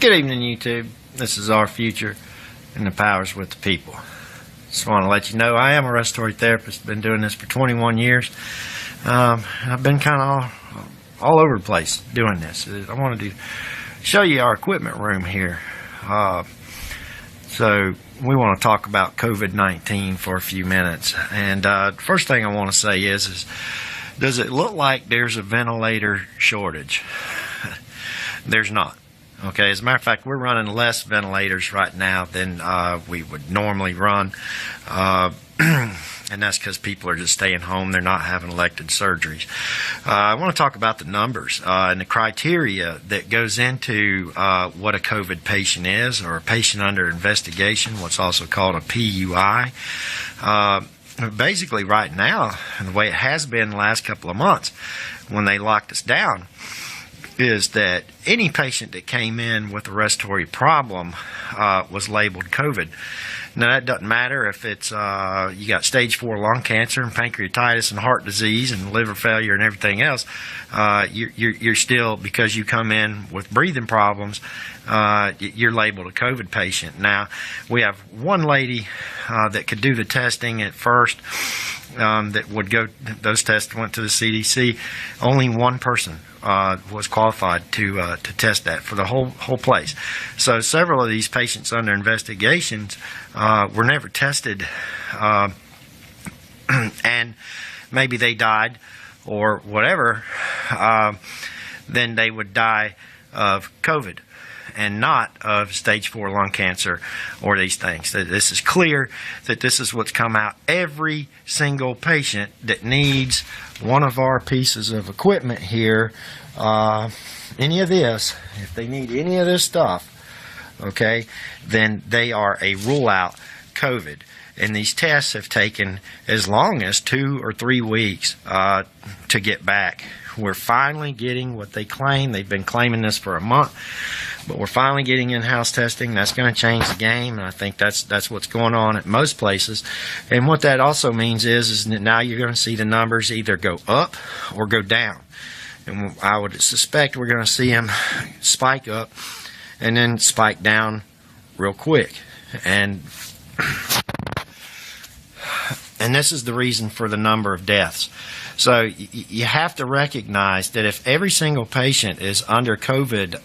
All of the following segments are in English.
Good evening, YouTube. This is our future, and the power's with the people. Just want to let you know I am a respiratory therapist. Been doing this for 21 years. I've been kind of all over the place doing this. I wanted to show you our equipment room here. So we want to talk about COVID-19 for a few minutes. And first thing I want to say is does it look like there's a ventilator shortage? There's not. Okay, as a matter of fact, we're running less ventilators right now than we would normally run. And that's because people are just staying home. They're not having elective surgeries. I want to talk about the numbers and the criteria that goes into what a COVID patient is, or a patient under investigation, what's also called a PUI. Basically, right now, and the way it has been the last couple of months when they locked us down, is that any patient that came in with a respiratory problem was labeled COVID. Now, that doesn't matter if it's you got stage 4 lung cancer and pancreatitis and heart disease and liver failure and everything else. You're still, because you come in with breathing problems, you're labeled a COVID patient. Now, we have one lady that could do the testing at first. That would go, those tests went to the CDC. Only one person was qualified to test that for the whole place. So several of these patients under investigations were never tested, and maybe they died or whatever. Then they would die of COVID and not of stage 4 lung cancer or these things. This is clear that this is what's come out. Every single patient that needs one of our pieces of equipment here, any of this, if they need any of this stuff, okay, then they are a rule out COVID. And these tests have taken as long as 2 or 3 weeks to get back. We're finally getting what they claim. They've been claiming this for a month. But we're finally getting in-house testing. That's going to change the game, and I think that's what's going on at most places. And what that also means is that now you're going to see the numbers either go up or go down. And I would suspect we're going to see them spike up and then spike down real quick. And this is the reason for the number of deaths. So you have to recognize that if every single patient is under COVID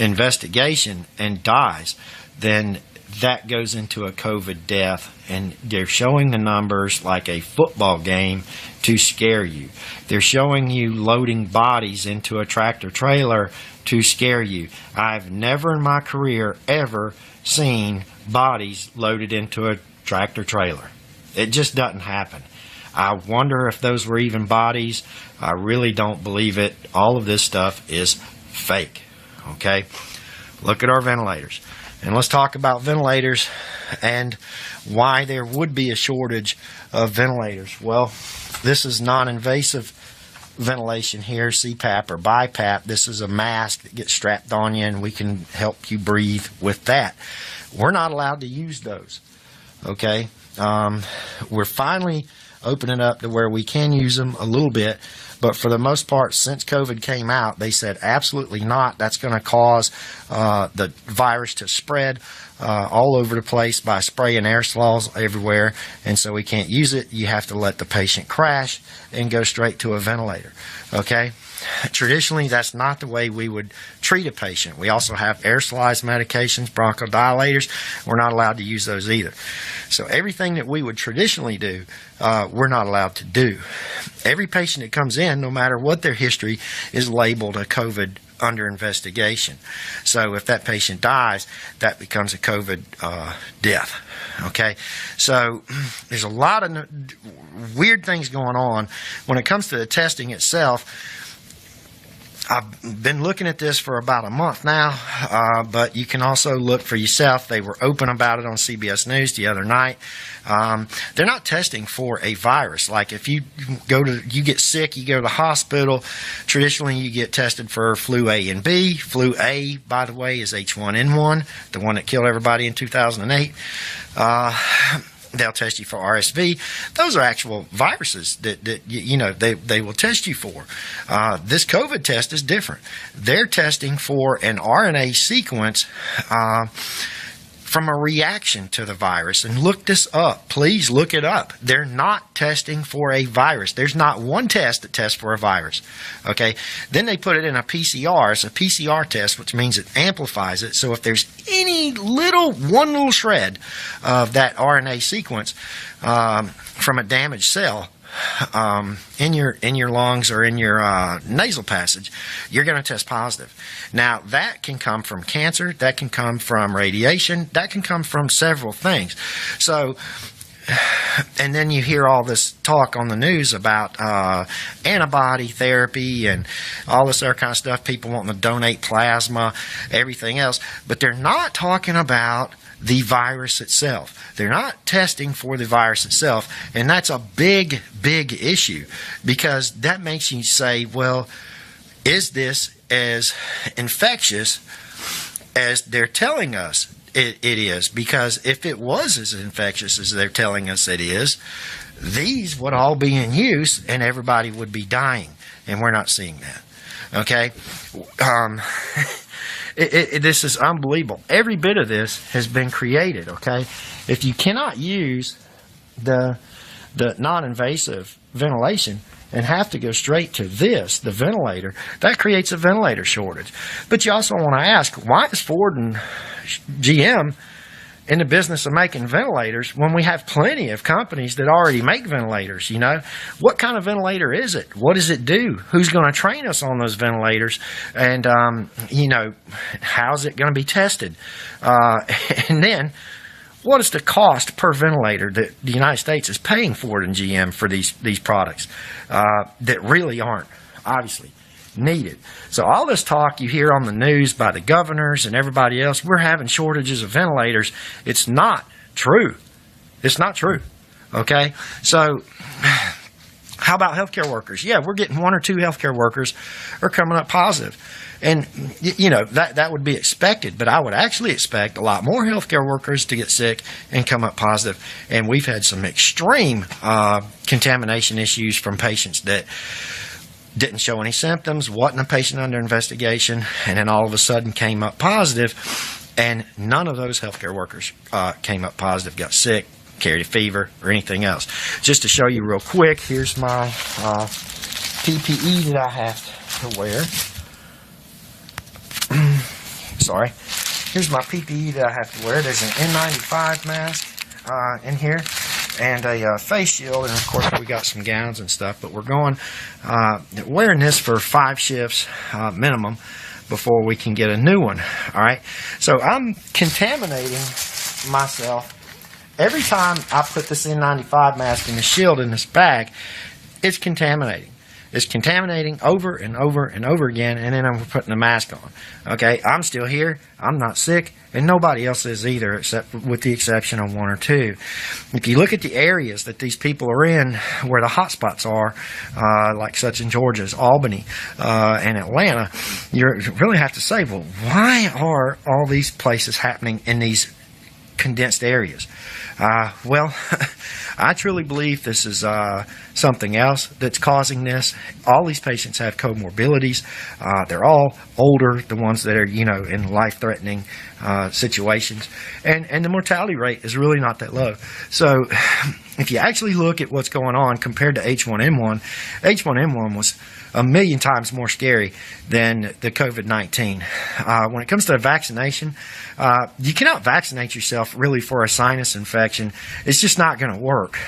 investigation and dies, then that goes into a COVID death. And they're showing the numbers like a football game to scare you. They're showing you loading bodies into a tractor trailer to scare you. I've never in my career ever seen bodies loaded into a tractor trailer. It just doesn't happen. I wonder if those were even bodies. I really don't believe it. All of this stuff is fake. Okay? Look at our ventilators. And let's talk about ventilators and why there would be a shortage of ventilators. Well, this is non-invasive ventilation here, CPAP or BiPAP. This is a mask that gets strapped on you, and we can help you breathe with that. We're not allowed to use those. Okay? We're finally opening up to where we can use them a little bit, but for the most part, since COVID came out, they said absolutely not. That's going to cause the virus to spread all over the place by spraying aerosols everywhere, and so we can't use it. You have to let the patient crash and go straight to a ventilator. Okay? Traditionally, that's not the way we would treat a patient. We also have aerosolized medications, bronchodilators. We're not allowed to use those either. So everything that we would traditionally do, we're not allowed to do. Every patient that comes in, no matter what their history, is labeled a COVID under investigation. So if that patient dies, that becomes a COVID death. Okay? So there's a lot of weird things going on. When it comes to the testing itself, I've been looking at this for about a month now, but you can also look for yourself. They were open about it on CBS News the other night. They're not testing for a virus. Like if you get sick, you go to the hospital. Traditionally, you get tested for flu A and B. Flu A, by the way, is H1N1, the one that killed everybody in 2008. They'll test you for RSV. Those are actual viruses that they will test you for. This COVID test is different. They're testing for an RNA sequence from a reaction to the virus. And look this up. Please look it up. They're not testing for a virus. There's not one test that tests for a virus. Okay? Then they put it in a PCR. It's a PCR test, which means it amplifies it. So if there's any one little shred of that RNA sequence from a damaged cell, in your lungs or in your nasal passage, you're going to test positive. Now, that can come from cancer, that can come from radiation, that can come from several things. So, and then you hear all this talk on the news about antibody therapy and all this other kind of stuff, people wanting to donate plasma, everything else, but they're not talking about the virus itself. They're not testing for the virus itself, and that's a big issue, because that makes you say, well, is this as infectious as they're telling us it is? Because if it was as infectious as they're telling us it is, these would all be in use and everybody would be dying, and we're not seeing that. Okay? This is unbelievable. Every bit of this has been created, okay? If you cannot use the non-invasive ventilation and have to go straight to this, the ventilator, that creates a ventilator shortage. But you also want to ask, why is Ford and GM in the business of making ventilators when we have plenty of companies that already make ventilators? You know, what kind of ventilator is it? What does it do? Who's going to train us on those ventilators? And how's it going to be tested? And then, what is the cost per ventilator that the United States is paying Ford and GM for these products that really aren't obviously needed? So all this talk you hear on the news by the governors and everybody else, we're having shortages of ventilators. It's not true. It's not true. Okay? So how about healthcare workers? Yeah, we're getting 1 or 2 healthcare workers are coming up positive. And, that would be expected, but I would actually expect a lot more healthcare workers to get sick and come up positive. And we've had some extreme contamination issues from patients that didn't show any symptoms, wasn't a patient under investigation, and then all of a sudden came up positive, and none of those healthcare workers came up positive, got sick, carried a fever, or anything else. Just to show you real quick, here's my PPE that I have to wear. Sorry. Here's my PPE that I have to wear. There's an N95 mask in here, and a face shield, and of course we got some gowns and stuff, but we're going wearing this for 5 shifts minimum before we can get a new one. All right, so I'm contaminating myself every time I put this N95 mask and the shield in this bag. It's contaminating. It's contaminating over and over and over again, and then I'm putting the mask on. Okay, I'm still here. I'm not sick, and nobody else is either, except with the exception of 1 or 2. If you look at the areas that these people are in, where the hot spots are, like such in Georgia's Albany and Atlanta, you really have to say, well, why are all these places happening in these condensed areas? Well, I truly believe this is something else that's causing this. All these patients have comorbidities. They're all older, the ones that are, in life-threatening situations. And the mortality rate is really not that low. So if you actually look at what's going on compared to H1N1, H1N1 was a million times more scary than the COVID-19. When it comes to vaccination, you cannot vaccinate yourself really for a sinus infection. It's just not going to work.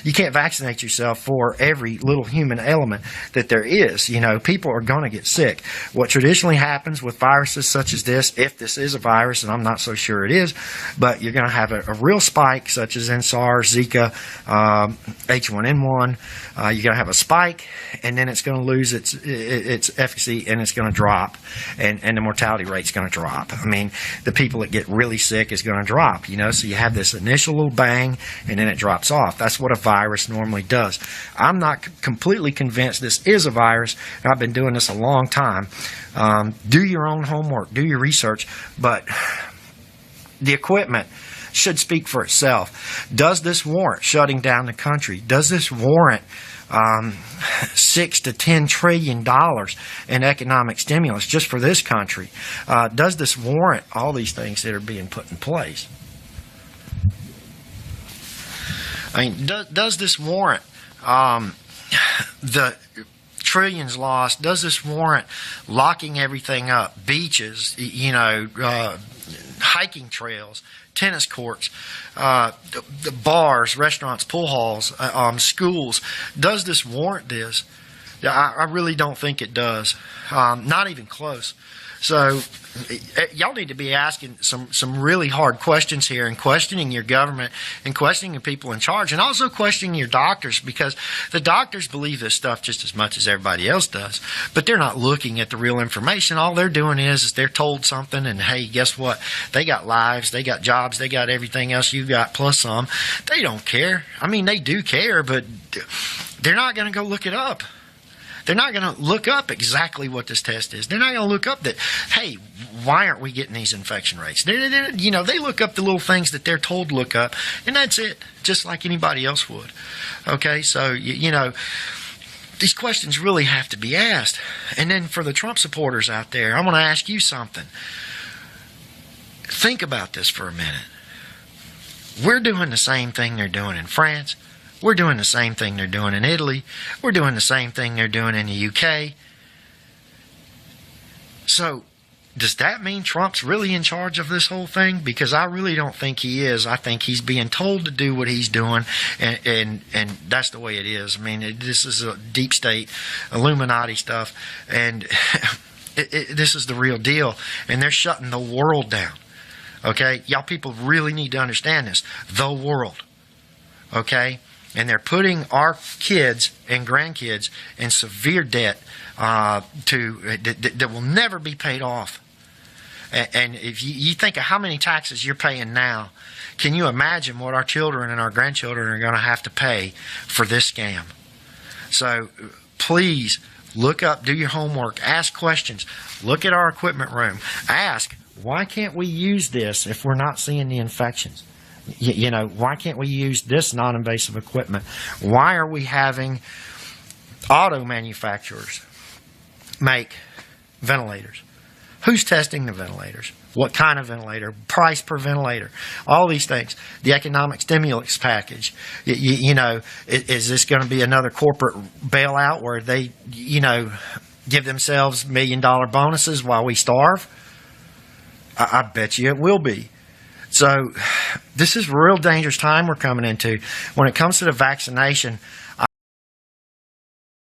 You can't vaccinate yourself for every little human element that there is. People are going to get sick. What traditionally happens with viruses such as this, if this is a virus, and I'm not so sure it is, but you're going to have a real spike such as in SARS, Zika, H1N1. You're going to have a spike, and then it's going to lose its efficacy, and it's going to drop, and the mortality rate's going to drop. I mean, the people that get really sick is going to drop, so you have this initial little bang, and then it drops off. That's what a virus normally does. I'm not completely convinced this is a virus, and I've been doing this a long time. Do your own homework, do your research, but the equipment should speak for itself. Does this warrant shutting down the country? Does this warrant $6 to $10 trillion in economic stimulus just for this country? Does this warrant all these things that are being put in place? I mean, does this warrant the trillions lost? Does this warrant locking everything up? Beaches, hiking trails, tennis courts, the bars, restaurants, pool halls, schools. Does this warrant this? I really don't think it does. Not even close. So y'all need to be asking some really hard questions here, and questioning your government and questioning the people in charge, and also questioning your doctors, because the doctors believe this stuff just as much as everybody else does, but they're not looking at the real information. All they're doing is they're told something, and hey, guess what? They got lives, they got jobs, they got everything else you got plus some. They don't care. I mean, they do care, but they're not going to go look it up. They're not going to look up exactly what this test is. They're not going to look up that, hey, why aren't we getting these infection rates? They look up the little things that they're told to look up, and that's it, just like anybody else would. Okay, so, these questions really have to be asked. And then for the Trump supporters out there, I want to ask you something. Think about this for a minute. We're doing the same thing they're doing in France. We're doing the same thing they're doing in Italy. We're doing the same thing they're doing in the UK. So, does that mean Trump's really in charge of this whole thing? Because I really don't think he is. I think he's being told to do what he's doing, and that's the way it is. I mean, this is a deep state, Illuminati stuff, and this is the real deal. And they're shutting the world down. Okay? Y'all people really need to understand this. The world. Okay? And they're putting our kids and grandkids in severe debt that will never be paid off. And if you think of how many taxes you're paying now, can you imagine what our children and our grandchildren are going to have to pay for this scam? So please look up, do your homework, ask questions, look at our equipment room, ask, why can't we use this if we're not seeing the infections? Why can't we use this non-invasive equipment? Why are we having auto manufacturers make ventilators? Who's testing the ventilators? What kind of ventilator? Price per ventilator? All these things. The economic stimulus package. Is this going to be another corporate bailout where they, give themselves $1 million bonuses while we starve? I bet you it will be. So this is a real dangerous time we're coming into. When it comes to the vaccination,